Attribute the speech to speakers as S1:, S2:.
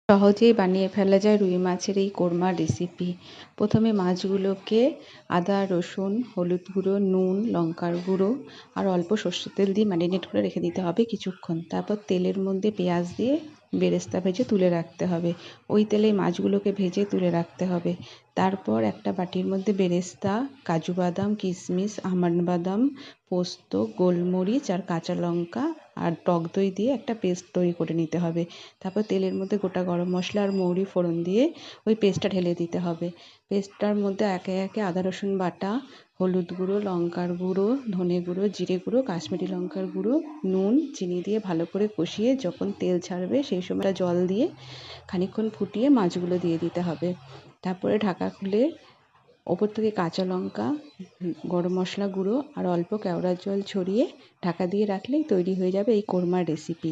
S1: সহজেই বানিয়ে ফেলা যায় রুই মাছের এই কোরমা রেসিপি। প্রথমে মাছগুলোকে আদা, রসুন, হলুদ গুঁড়ো, নুন, লঙ্কার গুঁড়ো আর অল্প সর্ষের তেল দিয়ে ম্যারিনেট করে রেখে দিতে হবে কিছুক্ষণ। তারপর তেলের মধ্যে পেঁয়াজ দিয়ে বেরেস্তা ভেজে তুলে রাখতে হবে। ওই তেলেই মাছগুলোকে ভেজে তুলে রাখতে হবে। তারপর একটা বাটির মধ্যে বেরেস্তা, কাজু বাদাম, কিশমিশ, আমন্ড বাদাম, পোস্ত, গোলমরিচ আর কাঁচা লঙ্কা আর টক দই দিয়ে একটা পেস্ট তৈরি করে নিতে হবে। তারপর তেলের মধ্যে গোটা গরম মশলা আর মৌরি ফোড়ন দিয়ে ওই পেস্টটা ঢেলে দিতে হবে। পেস্টটার মধ্যে একে একে আদা রসুন বাটা, হলুদ গুঁড়ো, লঙ্কার গুঁড়ো, ধনে গুঁড়ো, জিরে গুঁড়ো, কাশ্মীরি লঙ্কার গুঁড়ো, নুন, চিনি দিয়ে ভালো করে কষিয়ে যখন তেল ছাড়বে সেই সময় জল দিয়ে খানিকক্ষণ ফুটিয়ে মাছগুলো দিয়ে দিতে হবে। তারপরে ঢাকা খুলে ওপর থেকে কাঁচা লঙ্কা, গরম মশলা গুঁড়ো আর অল্প কেওড়ার জল ছড়িয়ে ঢাকা দিয়ে রাখলেই তৈরি হয়ে যাবে এই কোরমার রেসিপি।